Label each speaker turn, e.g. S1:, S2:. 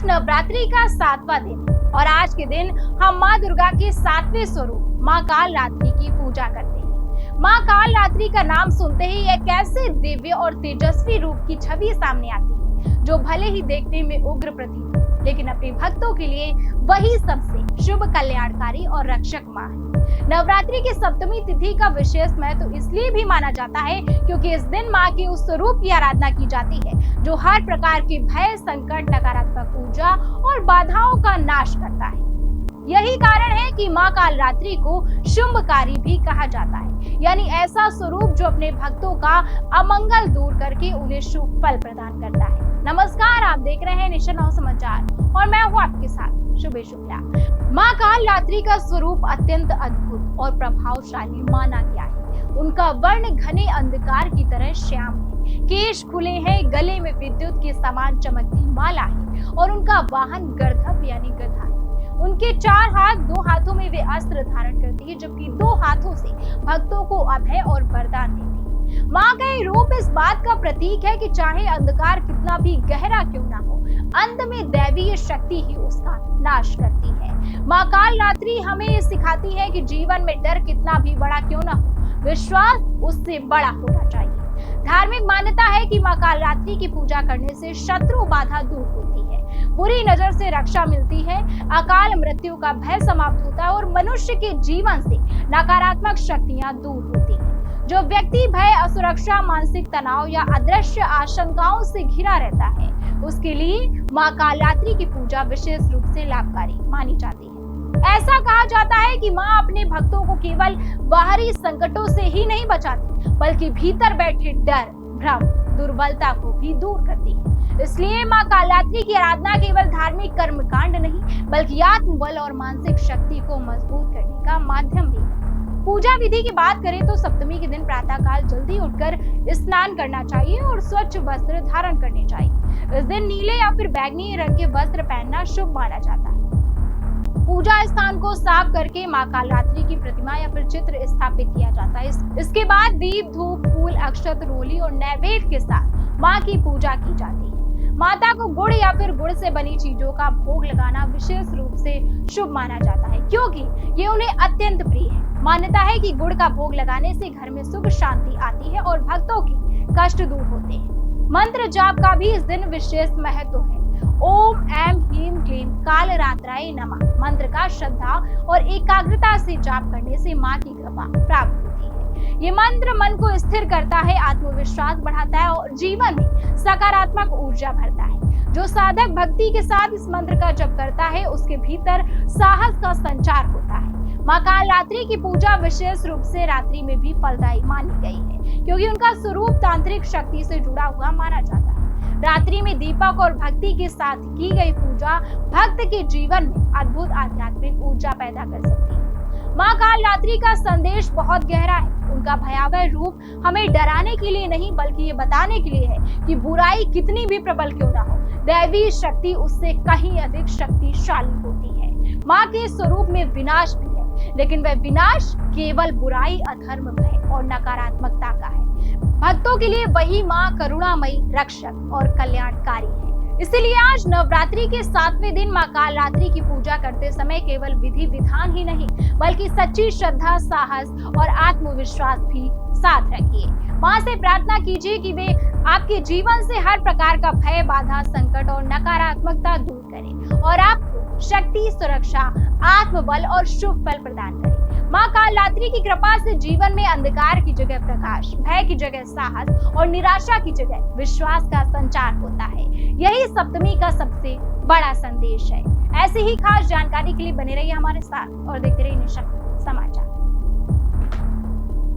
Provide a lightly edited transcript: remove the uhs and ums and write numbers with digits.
S1: आज नवरात्रि का 7वां दिन और आज के दिन हम माँ दुर्गा के 7वें स्वरूप माँ काल रात्रि की पूजा करते हैं। माँ काल रात्रि का नाम सुनते ही एक ऐसे दिव्य और तेजस्वी रूप की छवि सामने आती है जो भले ही देखने में उग्र प्रतीत हो, लेकिन अपने भक्तों के लिए वही सबसे शुभ, कल्याणकारी और रक्षक माँ है। नवरात्रि की सप्तमी तिथि का विशेष महत्व इसलिए भी माना जाता है क्योंकि इस दिन माँ के उस स्वरूप की आराधना की जाती है जो हर प्रकार के भय, संकट, नकारात्मक ऊर्जा और बाधाओं का नाश करता है। यही कारण है कि माँ काल रात्रि को शुभकारी भी कहा जाता है, यानी ऐसा स्वरूप जो अपने भक्तों का अमंगल दूर करके उन्हें शुभ फल प्रदान करता है। नमस्कार, आप देख रहे हैं नेशन नाउ समाचार और मैं हूँ आपके साथ शुभे शुक्ला। माँ काल रात्रि का स्वरूप अत्यंत अद्भुत और प्रभावशाली माना गया है। उनका वर्ण घने अंधकार की तरह श्याम है, केश खुले हैं, गले में विद्युत के समान चमकती माला है और उनका वाहन गर्दभ यानी गधा है। उनके 4 हाथ, 2 हाथों में वे अस्त्र धारण करती है, जबकि 2 हाथों से भक्तों को अभय और वरदान देती है। माँ का ये रूप इस बात का प्रतीक है कि चाहे अंधकार कितना भी गहरा क्यों ना हो, अंत में दैवीय शक्ति ही उसका नाश करती है। माँ काल रात्रि हमें ये सिखाती है कि जीवन में डर कितना भी बड़ा क्यों ना हो, विश्वास उससे बड़ा होना चाहिए। धार्मिक मान्यता है कि माँ काल रात्रि की पूजा करने से शत्रु बाधा दूर होती है, बुरी नजर से रक्षा मिलती है, अकाल मृत्यु का भय समाप्त होता है और मनुष्य के जीवन से नकारात्मक शक्तियां दूर होती हैं। जो व्यक्ति भय, असुरक्षा, मानसिक तनाव या अदृश्य आशंकाओं से घिरा रहता है, उसके लिए माँ काल रात्रि की पूजा विशेष रूप से लाभकारी मानी जाती है। ऐसा कहा जाता है कि माँ अपने भक्तों को केवल बाहरी संकटों से ही नहीं बचाती, बल्कि भीतर बैठे डर, भ्रम, दुर्बलता को भी दूर करती है। इसलिए माँ काल रात्रि की आराधना केवल धार्मिक कर्मकांड नहीं, बल्कि आत्मबल और मानसिक शक्ति को मजबूत करने का माध्यम भी है। पूजा विधि की बात करें तो सप्तमी के दिन प्रातः काल जल्दी उठकर स्नान करना चाहिए और स्वच्छ वस्त्र धारण करने चाहिए। इस दिन नीले या फिर बैंगनी रंग के वस्त्र पहनना शुभ माना जाता है। पूजा स्थान को साफ करके माँ काल रात्रि की प्रतिमा या फिर चित्र स्थापित किया जाता है। इसके बाद दीप, धूप, फूल, अक्षत, रोली और नैवेद्य के साथ माँ की पूजा की जाती है। माता को गुड़ या फिर गुड़ से बनी चीजों का भोग लगाना विशेष रूप से शुभ माना जाता है क्योंकि ये उन्हें अत्यंत प्रिय है। मान्यता है कि गुड़ का भोग लगाने से घर में सुख शांति आती है और भक्तों के कष्ट दूर होते हैं। मंत्र जाप का भी इस दिन विशेष महत्व है। ओम ऐं ह्रीं क्लीं कालरात्राय नमः मंत्र का श्रद्धा और एकाग्रता से जाप करने से माँ की कृपा प्राप्त होती है। ये मंत्र मन को स्थिर करता है, आत्मविश्वास बढ़ाता है और जीवन में सकारात्मक ऊर्जा भरता है। जो साधक भक्ति के साथ इस मंत्र का जप करता है, उसके भीतर साहस का संचार होता है। माँ काल रात्रि की पूजा विशेष रूप से रात्रि में भी फलदायी मानी गई है क्योंकि उनका स्वरूप तांत्रिक शक्ति से जुड़ा हुआ माना जाता है। रात्रि में दीपक और भक्ति के साथ की गई पूजा भक्त के जीवन में अद्भुत आध्यात्मिक ऊर्जा पैदा कर सकती है। माँ काल रात्रि का संदेश बहुत गहरा है। उनका भयावह रूप हमें डराने के लिए नहीं, बल्कि ये बताने के लिए है कि बुराई कितनी भी प्रबल क्यों ना हो, दैवी शक्ति उससे कहीं अधिक शक्तिशाली होती है। माँ के स्वरूप में विनाश भी है, लेकिन वह विनाश केवल बुराई, अधर्म, भय और नकारात्मकता का है। भक्तों के लिए वही माँ करुणामयी, रक्षक और कल्याणकारी है। इसीलिए आज नवरात्रि के 7वें दिन माँ काल रात्रि की पूजा करते समय केवल विधि विधान ही नहीं, बल्कि सच्ची श्रद्धा, साहस और आत्मविश्वास भी साथ रखिए। माँ से प्रार्थना कीजिए कि वे आपके जीवन से हर प्रकार का भय, बाधा, संकट और नकारात्मकता दूर करें और आपको शक्ति, सुरक्षा, आत्मबल और शुभ फल प्रदान करें। माँ काल रात्रि की कृपा से जीवन में अंधकार की जगह प्रकाश, भय की जगह साहस और निराशा की जगह विश्वास का संचार होता है। यही सप्तमी का सबसे बड़ा संदेश है। ऐसे ही खास जानकारी के लिए बने रहिए हमारे साथ और देखते रहिए नेशन समाचार।